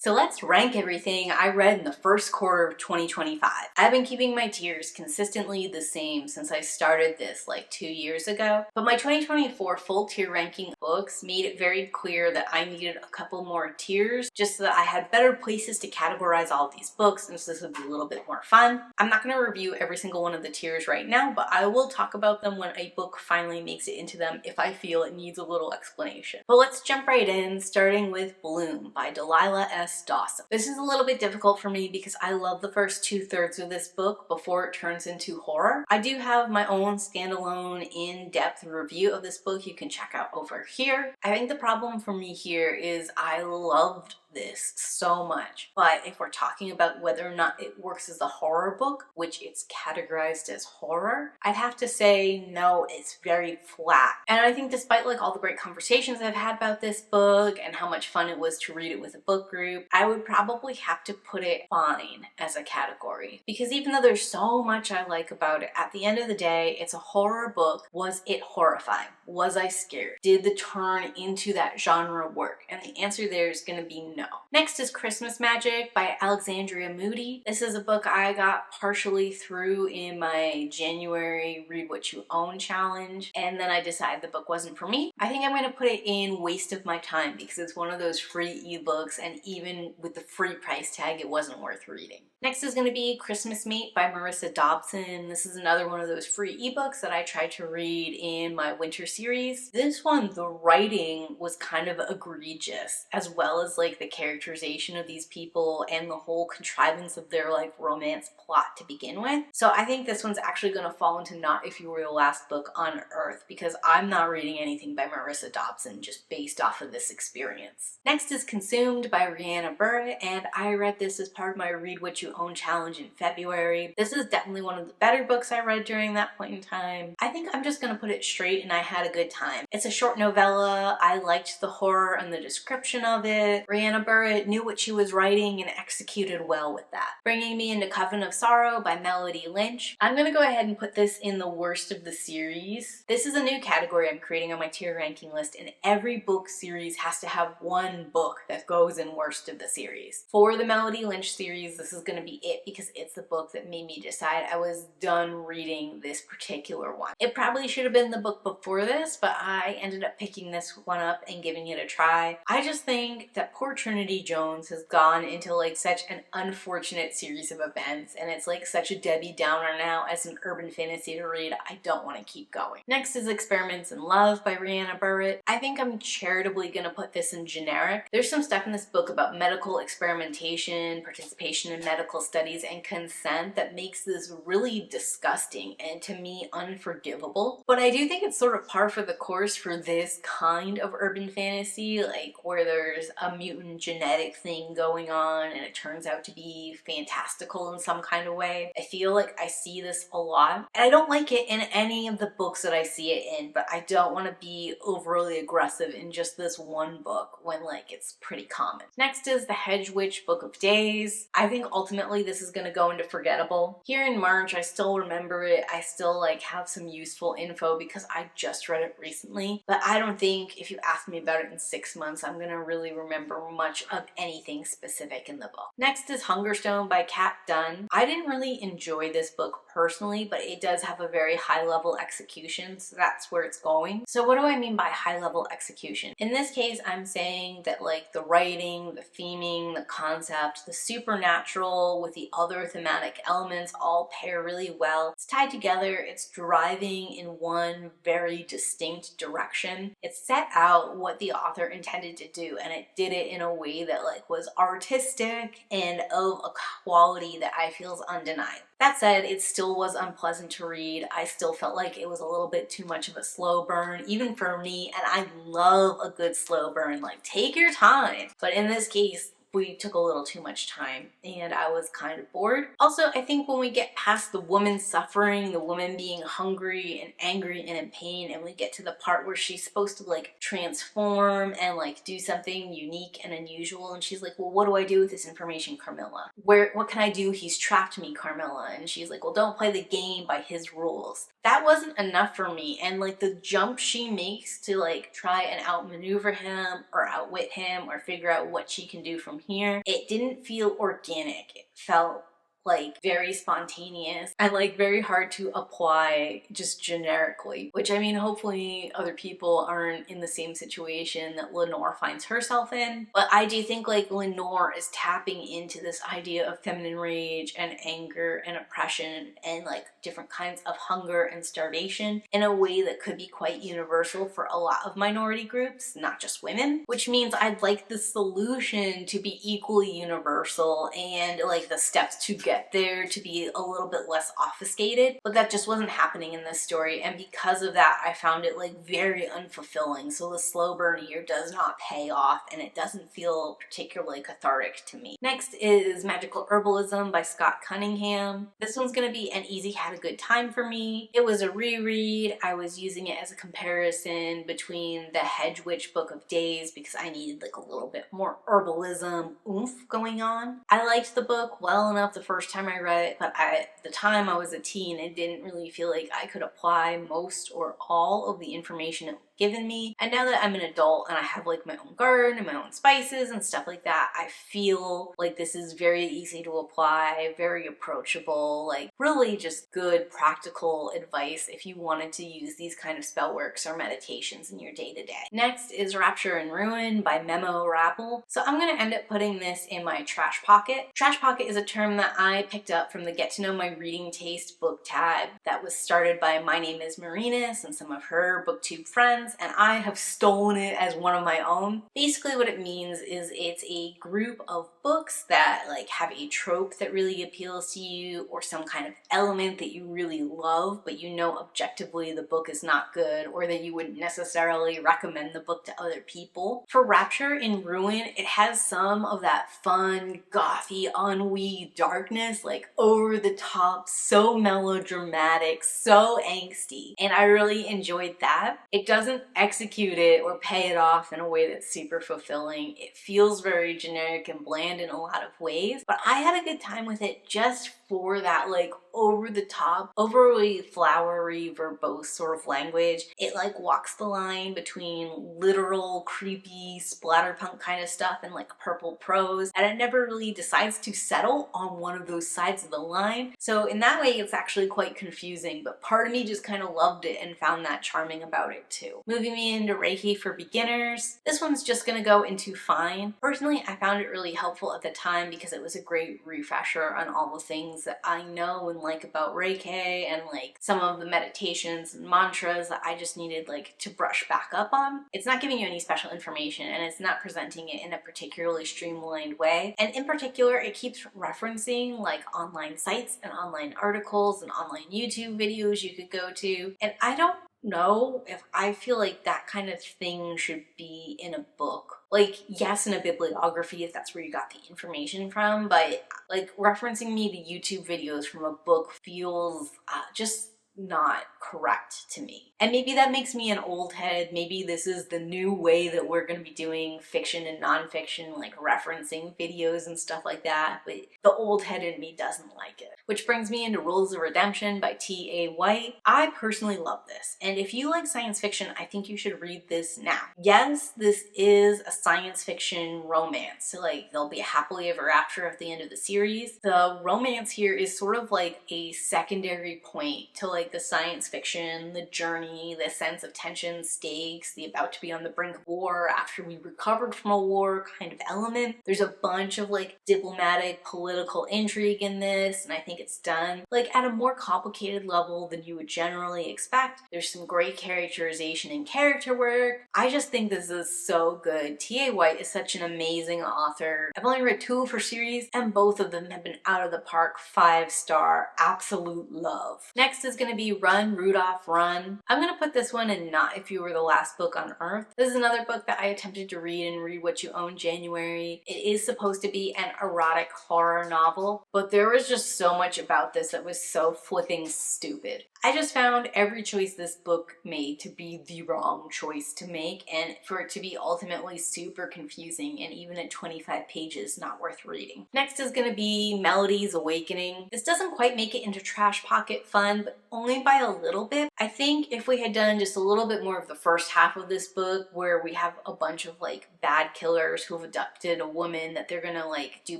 So let's rank everything I read in the first quarter of 2025. I've been keeping my tiers consistently the same since I started this like 2 years ago, but my 2024 full tier ranking books made it very clear that I needed a couple more tiers just so that I had better places to categorize all of these books, and so this would be a little bit more fun. I'm not going to review every single one of the tiers right now, but I will talk about them when a book finally makes it into them if I feel it needs a little explanation. But let's jump right in, starting with Bloom by Delilah S. Dawson. This is a little bit difficult for me because I love the first 2/3 of this book before it turns into horror. I do have my own standalone in-depth review of this book you can check out over here. I think the problem for me here is I loved this so much, but if we're talking about whether or not it works as a horror book, which it's categorized as horror, I'd have to say no, it's very flat. And I think despite like all the great conversations I've had about this book and how much fun it was to read it with a book group, I would probably have to put it fine as a category, because even though there's so much I like about it, at the end of the day, it's a horror book. Was it horrifying? Was I scared? Did the turn into that genre work? And the answer there is going to be no. Next is Christmas Magic by Alexandria Moody. This is a book I got partially through in my January Read What You Own challenge, and then I decided the book wasn't for me. I think I'm going to put it in waste of my time because it's one of those free ebooks, and even with the free price tag, it wasn't worth reading. Next is going to be Christmas Mate by Marissa Dobson. This is another one of those free ebooks that I tried to read in my winter series. This one, the writing was kind of egregious, as well as like the characterization of these people and the whole contrivance of their like romance plot to begin with. So I think this one's actually going to fall into not If You Were the Last Book on Earth, because I'm not reading anything by Marissa Dobson just based off of this experience. Next is Consumed by Rhianna Burrett, and I read this as part of my Read What You Own challenge in February. This is definitely one of the better books I read during that point in time. I think I'm just going to put it straight, and I had a good time. It's a short novella. I liked the horror and the description of it. Rhianna Burrett knew what she was writing and executed well with that. Bringing Me into Coven of Sorrow by Melody Lynch. I'm going to go ahead and put this in the worst of the series. This is a new category I'm creating on my tier ranking list, and every book series has to have one book that goes in worst of the series. For the Melody Lynch series, this is going to be it because it's the book that made me decide I was done reading this particular one. It probably should have been the book before this, but I ended up picking this one up and giving it a try. I just think that poor Trinity Jones has gone into like such an unfortunate series of events, and it's like such a Debbie Downer now as an urban fantasy to read. I don't want to keep going. Next is Experiments in Love by Rhianna Burrett. I think I'm charitably gonna put this in generic. There's some stuff in this book about medical experimentation, participation in medical studies, and consent that makes this really disgusting and to me unforgivable. But I do think it's sort of par for the course for this kind of urban fantasy, like where there's a mutant genetic thing going on and it turns out to be fantastical in some kind of way. I feel like I see this a lot, and I don't like it in any of the books that I see it in, but I don't want to be overly aggressive in just this one book when like it's pretty common. Next is The Hedge Witch Book of Days. I think ultimately this is going to go into forgettable. Here in March, I still remember it. I still like have some useful info because I just read it recently, but I don't think if you ask me about it in 6 months, I'm going to really remember much of anything specific in the book. Next is Hungerstone by Kat Dunn. I didn't really enjoy this book personally, but it does have a very high level execution, so that's where it's going. So what do I mean by high level execution? In this case, I'm saying that like the writing, the theming, the concept, the supernatural with the other thematic elements all pair really well. It's tied together, it's driving in one very distinct direction. It set out what the author intended to do, and it did it in a way that like was artistic and of a quality that I feel is undeniable. That said, it still was unpleasant to read. I still felt like it was a little bit too much of a slow burn, even for me, and I love a good slow burn. Like, take your time. But in this case, we took a little too much time and I was kind of bored. Also, I think when we get past the woman suffering, the woman being hungry and angry and in pain, and we get to the part where she's supposed to like transform and like do something unique and unusual, and she's like, well, what do I do with this information, Carmilla? What can I do? He's trapped me, Carmilla. And she's like, well, don't play the game by his rules. That wasn't enough for me, and like the jump she makes to like try and outmaneuver him or outwit him or figure out what she can do from from here. It didn't feel organic. It felt like very spontaneous and like very hard to apply just generically, which I mean, hopefully other people aren't in the same situation that Lenore finds herself in. But I do think like Lenore is tapping into this idea of feminine rage and anger and oppression and like different kinds of hunger and starvation in a way that could be quite universal for a lot of minority groups, not just women, which means I'd like the solution to be equally universal and like the steps to get there to be a little bit less obfuscated, but that just wasn't happening in this story, and because of that I found it like very unfulfilling. So the slow burn here does not pay off and it doesn't feel particularly cathartic to me. Next is Magical Herbalism by Scott Cunningham. This one's gonna be an easy had a good time for me. It was a reread. I was using it as a comparison between the Hedge Witch Book of Days because I needed like a little bit more herbalism oomph going on. I liked the book well enough the first time I read it, but at the time I was a teen and didn't really feel like I could apply most or all of the information it given me. And now that I'm an adult and I have like my own garden and my own spices and stuff like that, I feel like this is very easy to apply, very approachable, like really just good practical advice if you wanted to use these kind of spell works or meditations in your day-to-day. Next is Rapture and Ruin by Memo Rappel. So I'm gonna end up putting this in my trash pocket. Trash pocket is a term that I picked up from the Get to Know My Reading Taste book tag that was started by My Name is Marinus and some of her booktube friends, and I have stolen it as one of my own. Basically what it means is it's a group of books that like have a trope that really appeals to you or some kind of element that you really love, but you know objectively the book is not good or that you wouldn't necessarily recommend the book to other people. For Rapture and Ruin, it has some of that fun, gothy, ennui darkness, like over the top, so melodramatic, so angsty, and I really enjoyed that. It doesn't execute it or pay it off in a way that's super fulfilling. It feels very generic and bland in a lot of ways, but I had a good time with it just for that like over the top, overly flowery, verbose sort of language. It like walks the line between literal, creepy, splatterpunk kind of stuff and like purple prose, and it never really decides to settle on one of those sides of the line. So in that way, it's actually quite confusing, but part of me just kind of loved it and found that charming about it too. Moving me into Reiki for Beginners. This one's just gonna go into Fine. Personally, I found it really helpful at the time because it was a great refresher on all the things that I know and like about Reiki and like some of the meditations and mantras that I just needed like to brush back up on. It's not giving you any special information and it's not presenting it in a particularly streamlined way. And in particular, it keeps referencing like online sites and online articles and online YouTube videos you could go to. And I don't know if I feel like that kind of thing should be in a book. Like, yes, in a bibliography if that's where you got the information from, but like referencing me to YouTube videos from a book feels just not correct to me. And maybe that makes me an old head. Maybe this is the new way that we're going to be doing fiction and nonfiction, like referencing videos and stuff like that, but the old head in me doesn't like it. Which brings me into Rules of Redemption by T.A. White. I personally love this, and if you like science fiction, I think you should read this now. Yes, this is a science fiction romance, so like there'll be a happily ever after at the end of the series. The romance here is sort of like a secondary point to like the science fiction, the journey, the sense of tension, stakes, the about to be on the brink of war after we recovered from a war kind of element. There's a bunch of like diplomatic, political intrigue in this, and I think it's done like at a more complicated level than you would generally expect. There's some great characterization and character work. I just think this is so good. T.A. White is such an amazing author. I've only read 2 of her series, and both of them have been out of the park, 5-star, absolute love. Next is going to be Run, Rudolph, Run. I'm going to put this one in Not If You Were the Last Book on Earth. This is another book that I attempted to read in Read What You Own January. It is supposed to be an erotic horror novel, but there was just so much about this that was so flipping stupid. I just found every choice this book made to be the wrong choice to make, and for it to be ultimately super confusing and even at 25 pages not worth reading. Next is going to be Melody's Awakening. This doesn't quite make it into trash pocket fun, but only by a little bit. I think if we had done just a little bit more of the first half of this book, where we have a bunch of like bad killers who have abducted a woman that they're gonna like do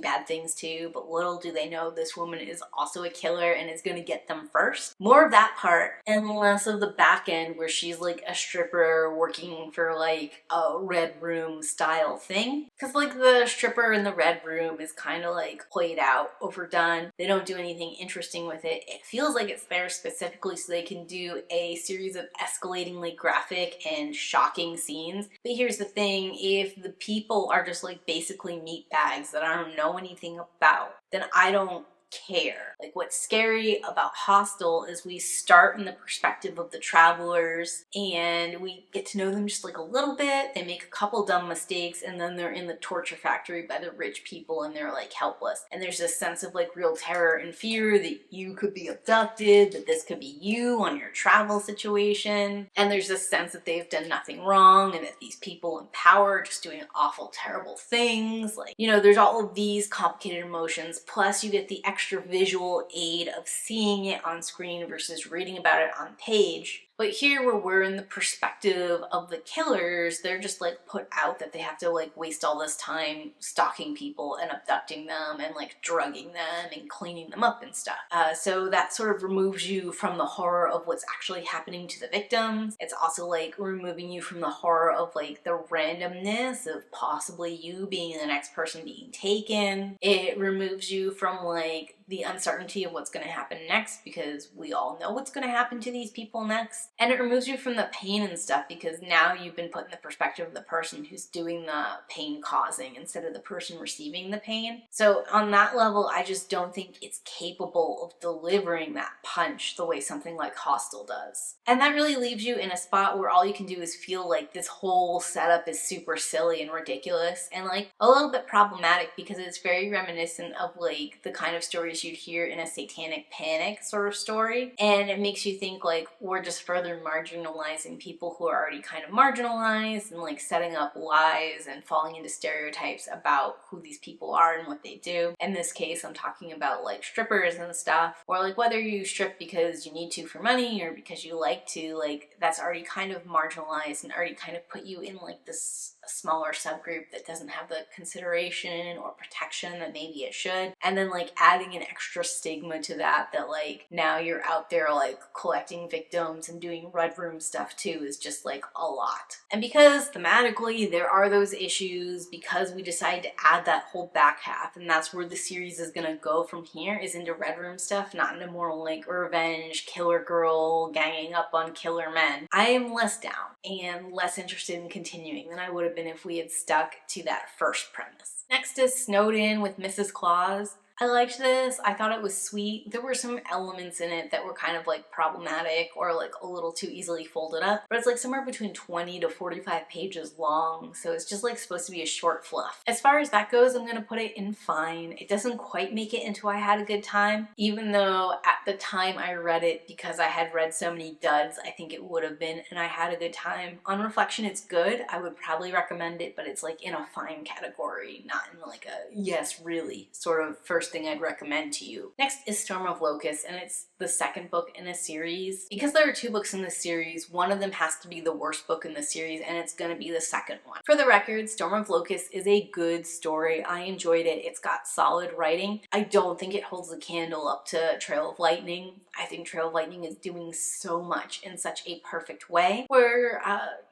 bad things to, but little do they know this woman is also a killer and is gonna get them first. More of that part and less of the back end where she's like a stripper working for like a red room style thing. Cause like the stripper in the red room is kind of like played out, overdone. They don't do anything interesting with it. It feels like it's there specifically so they can do a series of escalatingly graphic and shocking scenes. But here's the thing, if the people are just like basically meat bags that I don't know anything about, then I don't care. Like, what's scary about Hostel is we start in the perspective of the travelers and we get to know them just like a little bit. They make a couple dumb mistakes and then they're in the torture factory by the rich people and they're like helpless. And there's this sense of like real terror and fear that you could be abducted, that this could be you on your travel situation. And there's this sense that they've done nothing wrong and that these people in power are just doing awful, terrible things. Like, you know, there's all of these complicated emotions. Plus you get the extra visual aid of seeing it on screen versus reading about it on page. But here where we're in the perspective of the killers, they're just like put out that they have to like waste all this time stalking people and abducting them and like drugging them and cleaning them up and stuff. So that sort of removes you from the horror of what's actually happening to the victims. It's also like removing you from the horror of like the randomness of possibly you being the next person being taken. It removes you from like the uncertainty of what's going to happen next, because we all know what's going to happen to these people next. And it removes you from the pain and stuff, because now you've been put in the perspective of the person who's doing the pain causing instead of the person receiving the pain. So on that level, I just don't think it's capable of delivering that punch the way something like Hostel does. And that really leaves you in a spot where all you can do is feel like this whole setup is super silly and ridiculous and like a little bit problematic, because it's very reminiscent of like the kind of stories you'd hear in a Satanic Panic sort of story. And it makes you think like we're just further marginalizing people who are already kind of marginalized and like setting up lies and falling into stereotypes about who these people are and what they do. In this case, I'm talking about like strippers and stuff, or like whether you strip because you need to for money or because you like to, like that's already kind of marginalized and already kind of put you in like this smaller subgroup that doesn't have the consideration or protection that maybe it should. And then like adding an extra stigma to that like now you're out there like collecting victims and doing red room stuff too is just like a lot. And because thematically there are those issues, because we decided to add that whole back half, and that's where the series is gonna go from here, is into red room stuff, not into more like revenge, killer girl, ganging up on killer men. I am less down and less interested in continuing than I would have been if we had stuck to that first premise. Next is Snowed In with Mrs. Claus. I liked this. I thought it was sweet. There were some elements in it that were kind of like problematic or like a little too easily folded up, but it's like somewhere between 20 to 45 pages long, so it's just like supposed to be a short fluff. As far as that goes, I'm gonna put it in fine. It doesn't quite make it into I had a good time, even though at the time I read it, because I had read so many duds, I think it would have been and I had a good time. On reflection, it's good. I would probably recommend it, but it's like in a fine category, not in like a yes really sort of first thing I'd recommend to you. Next is Storm of Locusts, and it's the second book in a series. Because there are two books in this series, one of them has to be the worst book in the series, and it's gonna be the second one. For the record, Storm of Locusts is a good story. I enjoyed it. It's got solid writing. I don't think it holds the candle up to Trail of Lightning. I think Trail of Lightning is doing so much in such a perfect way, where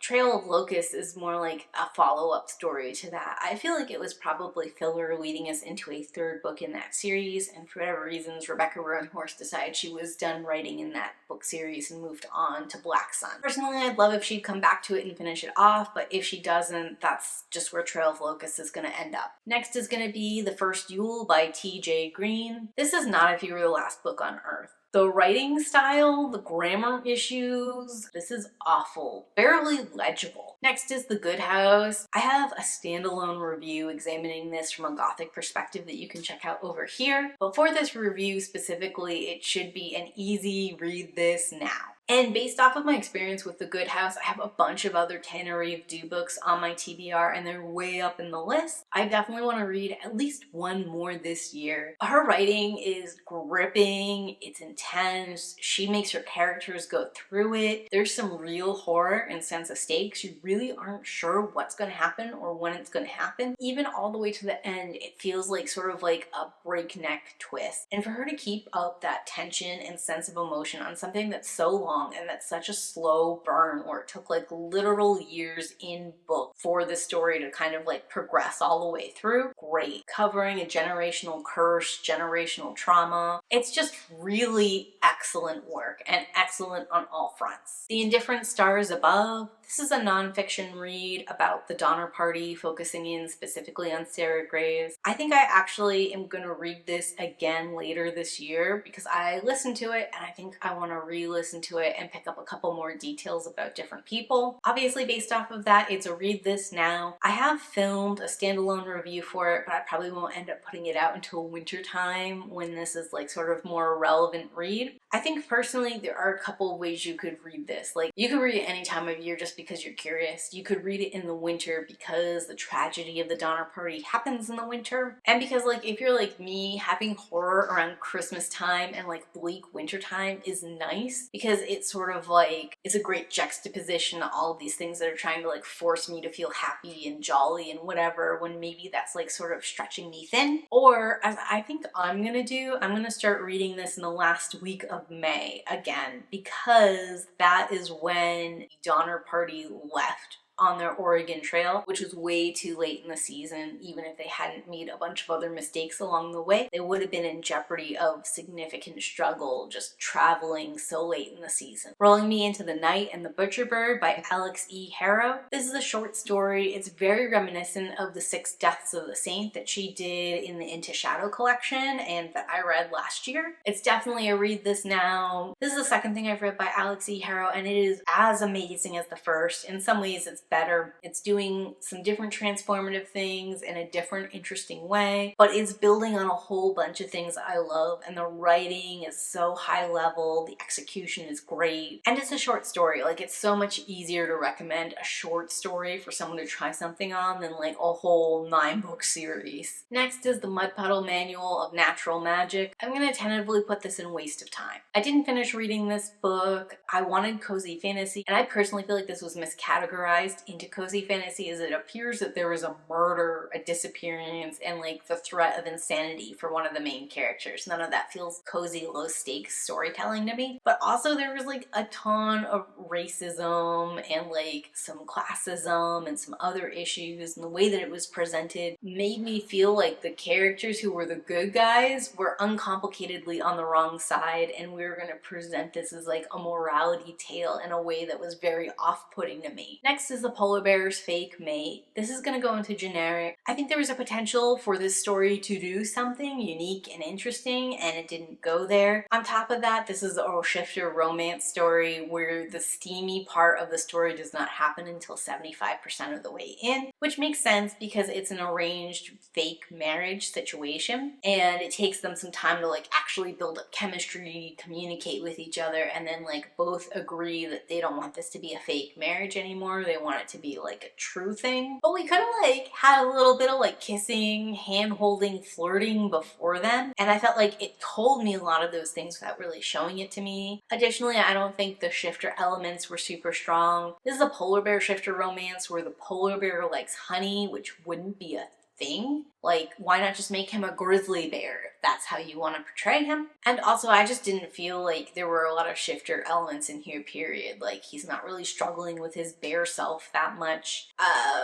Trail of Locusts is more like a follow-up story to that. I feel like it was probably filler leading us into a third book in that series, and for whatever reasons Rebecca Roanhorse decided she was done writing in that book series and moved on to Black Sun. Personally, I'd love if she'd come back to it and finish it off, but if she doesn't, that's just where Trail of Locusts is going to end up. Next is going to be The First Yule by T.J. Green. This is not If You Were the Last Book on Earth. The writing style, the grammar issues, this is awful. Barely legible. Next is The Good House. I have a standalone review examining this from a Gothic perspective that you can check out over here. But for this review specifically, it should be an easy read this now. And based off of my experience with The Good House, I have a bunch of other Tanner Eve books on my TBR and they're way up in the list. I definitely want to read at least one more this year. Her writing is gripping, it's intense, she makes her characters go through it. There's some real horror and sense of stakes. You really aren't sure what's going to happen or when it's going to happen. Even all the way to the end, it feels like sort of like a breakneck twist. And for her to keep up that tension and sense of emotion on something that's so long and that's such a slow burn where it took like literal years in book for the story to kind of like progress all the way through. Great. Covering a generational curse, generational trauma. It's just really excellent work and excellent on all fronts. The Indifferent Stars Above. This is a nonfiction read about the Donner Party, focusing in specifically on Sarah Graves. I think I actually am going to read this again later this year because I listened to it and I think I want to re-listen to it and pick up a couple more details about different people. Obviously, based off of that, it's a read this now. I have filmed a standalone review for it, but I probably won't end up putting it out until winter time when this is like sort of more relevant read. I think personally there are a couple of ways you could read this. Like, you could read it any time of year just because you're curious. You could read it in the winter because the tragedy of the Donner Party happens in the winter. And because like if you're like me, having horror around Christmas time and like bleak winter time is nice because it's sort of like, it's a great juxtaposition to all of these things that are trying to like force me to feel happy and jolly and whatever, when maybe that's like sort of stretching me thin. Or as I think I'm gonna do, I'm gonna start reading this in the last week of May again, because that is when the Donner Party left on their Oregon Trail, which was way too late in the season. Even if they hadn't made a bunch of other mistakes along the way, they would have been in jeopardy of significant struggle just traveling so late in the season. Rolling Me Into the Night and the Butcher Bird by Alex E. Harrow. This is a short story. It's very reminiscent of the 6 Deaths of the Saint that she did in the Into Shadow collection and that I read last year. It's definitely a read this now. This is the second thing I've read by Alex E. Harrow and it is as amazing as the first. In some ways it's better. It's doing some different transformative things in a different, interesting way, but it's building on a whole bunch of things I love, and the writing is so high level, the execution is great, and it's a short story. Like, it's so much easier to recommend a short story for someone to try something on than like a whole 9-book series. Next is The Mud Puddle Manual of Natural Magic. I'm gonna tentatively put this in waste of time. I didn't finish reading this book. I wanted cozy fantasy, and I personally feel like this was miscategorized into cozy fantasy as it appears that there was a murder, a disappearance, and like the threat of insanity for one of the main characters. None of that feels cozy, low stakes storytelling to me. But also there was like a ton of racism and like some classism and some other issues, and the way that it was presented made me feel like the characters who were the good guys were uncomplicatedly on the wrong side, and we were going to present this as like a morality tale in a way that was very off-putting to me. Next is The Polar Bear's Fake Mate. This is going to go into generic. I think there was a potential for this story to do something unique and interesting, and it didn't go there. On top of that, this is a shifter romance story where the steamy part of the story does not happen until 75% of the way in, which makes sense because it's an arranged fake marriage situation, and it takes them some time to like actually build up chemistry, communicate with each other, and then like both agree that they don't want this to be a fake marriage anymore. They want it to be like a true thing. But we could have like had a little bit of like kissing, hand-holding, flirting before then, and I felt like it told me a lot of those things without really showing it to me. Additionally, I don't think the shifter elements were super strong. This is a polar bear shifter romance where the polar bear likes honey, which wouldn't be a thing. Like, why not just make him a grizzly bear if that's how you want to portray him? And also, I just didn't feel like there were a lot of shifter elements in here, period. Like, he's not really struggling with his bear self that much.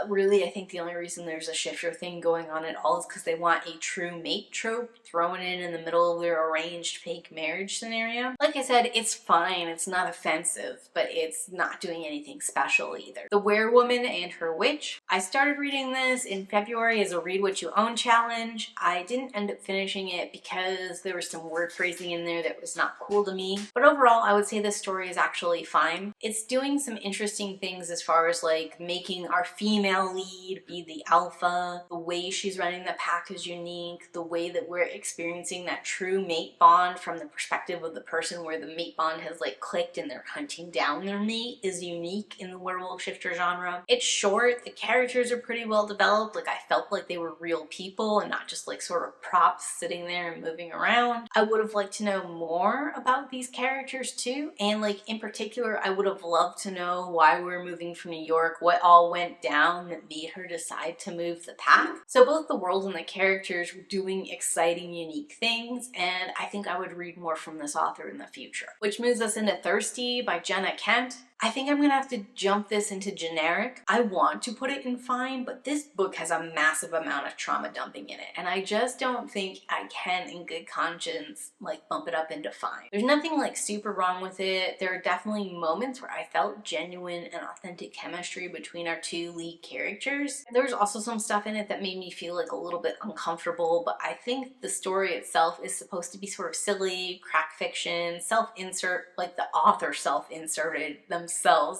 Really, I think the only reason there's a shifter thing going on at all is because they want a true mate trope thrown in the middle of their arranged fake marriage scenario. Like I said, it's fine, it's not offensive, but it's not doing anything special either. The Werewoman and Her Witch. I started reading this in February as a Read What You Own challenge. I didn't end up finishing it it because there was some word phrasing in there that was not cool to me. But overall, I would say this story is actually fine. It's doing some interesting things as far as like making our female lead be the alpha. The way she's running the pack is unique. The way that we're experiencing that true mate bond from the perspective of the person where the mate bond has like clicked and they're hunting down their mate is unique in the werewolf shifter genre. It's short. The characters are pretty well developed. Like I felt like they were real people and not just like sort of props sitting there and moving around. I would have liked to know more about these characters too. And like in particular, I would have loved to know why we were moving from New York, what all went down that made her decide to move the pack. So both the world and the characters were doing exciting, unique things, and I think I would read more from this author in the future. Which moves us into Thirsty by Jenna Kent. I think I'm gonna have to jump this into generic. I want to put it in fine, but this book has a massive amount of trauma dumping in it, and I just don't think I can in good conscience like bump it up into fine. There's nothing like super wrong with it. There are definitely moments where I felt genuine and authentic chemistry between our two lead characters. There's also some stuff in it that made me feel like a little bit uncomfortable, but I think the story itself is supposed to be sort of silly, crack fiction, self-insert, like the author self-inserted themselves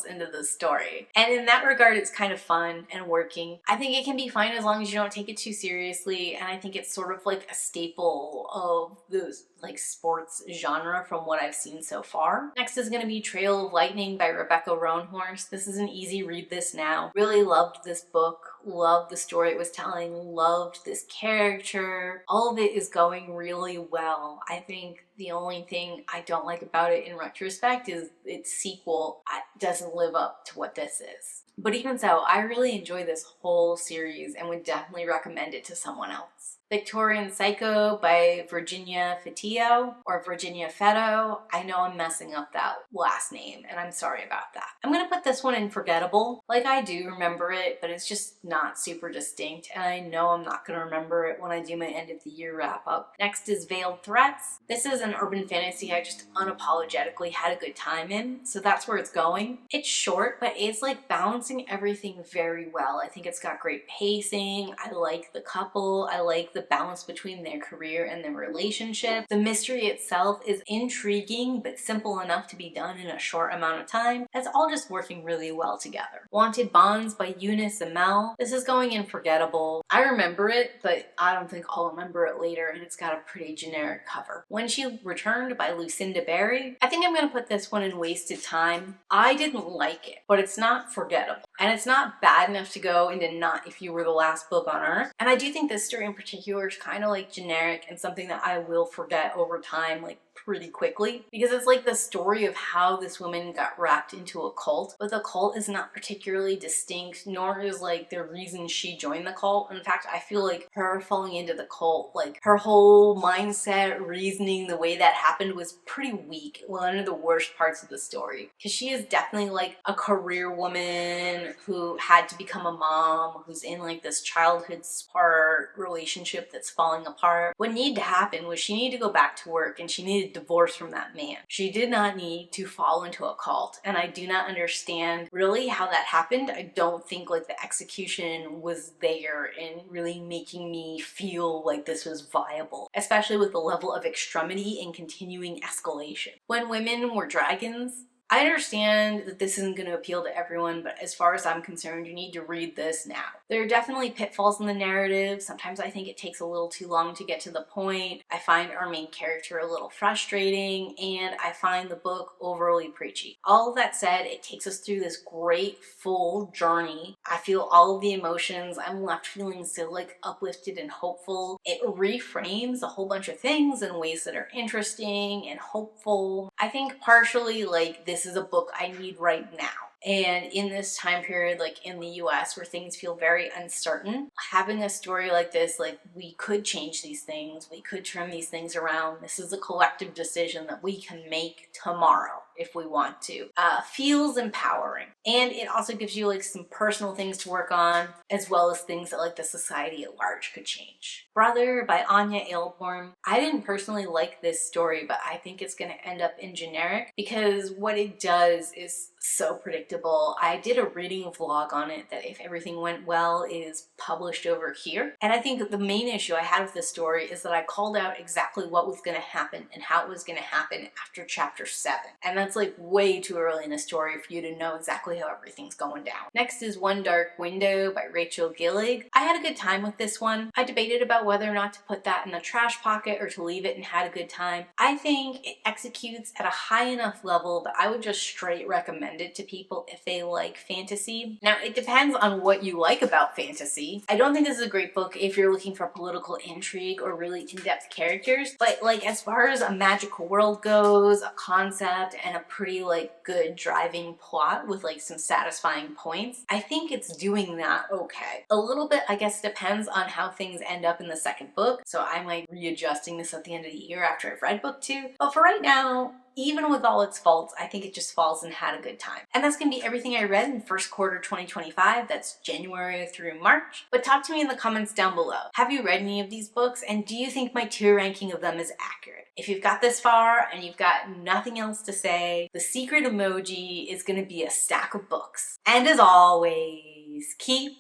into the story. And in that regard, it's kind of fun and working. I think it can be fine as long as you don't take it too seriously, and I think it's sort of like a staple of those like sports genre from what I've seen so far. Next is going to be Trail of Lightning by Rebecca Roanhorse. This is an easy read this now. Really loved this book. Loved the story it was telling, loved this character. All of it is going really well. I think the only thing I don't like about it in retrospect is its sequel doesn't live up to what this is. But even so, I really enjoy this whole series and would definitely recommend it to someone else. Victorian Psycho by Virginia Fetio, or Virginia Fetto. I know I'm messing up that last name, and I'm sorry about that. I'm gonna put this one in forgettable. Like, I do remember it, but it's just not super distinct, and I know I'm not gonna remember it when I do my end of the year wrap up. Next is Veiled Threats. This is an urban fantasy I just unapologetically had a good time in, so that's where it's going. It's short, but it's like balancing everything very well. I think it's got great pacing. I like the couple. I like the balance between their career and their relationship. The mystery itself is intriguing but simple enough to be done in a short amount of time. It's all just working really well together. Wanted Bonds by Eunice Amell. This is going in forgettable. I remember it, but I don't think I'll remember it later, and it's got a pretty generic cover. When She Returned by Lucinda Berry. I think I'm gonna put this one in wasted time. I didn't like it, but it's not forgettable. And it's not bad enough to go into not If You Were the Last Book on Earth. And I do think this story in particular is kind of like generic and something that I will forget over time, like pretty quickly, because it's like the story of how this woman got wrapped into a cult, but the cult is not particularly distinct, nor is like the reason she joined the cult. In fact, I feel like her falling into the cult, like her whole mindset, reasoning, the way that happened was pretty weak. One of the worst parts of the story, because she is definitely like a career woman who had to become a mom, who's in like this childhood spark relationship that's falling apart. What needed to happen was she needed to go back to work, and she needed divorce from that man. She did not need to fall into a cult, and I do not understand really how that happened. I don't think like the execution was there in really making me feel like this was viable, especially with the level of extremity and continuing escalation. When Women Were Dragons, I understand that this isn't going to appeal to everyone, but as far as I'm concerned, you need to read this now. There are definitely pitfalls in the narrative. Sometimes I think it takes a little too long to get to the point. I find our main character a little frustrating, and I find the book overly preachy. All of that said, it takes us through this great full journey. I feel all of the emotions. I'm left feeling so like uplifted and hopeful. It reframes a whole bunch of things in ways that are interesting and hopeful. I think partially like this is a book I need right now. And in this time period, like in the US, where things feel very uncertain, having a story like this, like we could change these things, we could turn these things around. This is a collective decision that we can make tomorrow if we want to. Feels empowering. And it also gives you like some personal things to work on, as well as things that like the society at large could change. Brother by Anya Ailborn. I didn't personally like this story, but I think it's going to end up in generic because what it does is so predictable unpredictable. I did a reading vlog on it that, if everything went well, is published over here. And I think the main issue I had with this story is that I called out exactly what was going to happen and how it was going to happen after chapter 7. And that's like way too early in a story for you to know exactly how everything's going down. Next is One Dark Window by Rachel Gillig. I had a good time with this one. I debated about whether or not to put that in the trash pocket or to leave it, and had a good time. I think it executes at a high enough level that I would just straight recommend it to people if they like fantasy. Now, it depends on what you like about fantasy. I don't think this is a great book if you're looking for political intrigue or really in-depth characters, but like as far as a magical world goes, a concept, and a pretty like good driving plot with like some satisfying points, I think it's doing that okay. A little bit, I guess, depends on how things end up in the second book, so I might be readjusting this at the end of the year after I've read book 2, but for right now, even with all its faults, I think it just falls and had a good time. And that's gonna be everything I read in first quarter 2025. That's January through March. But talk to me in the comments down below. Have you read any of these books, and do you think my tier ranking of them is accurate? If you've got this far and you've got nothing else to say, the secret emoji is gonna be a stack of books. And as always, keep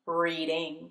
reading.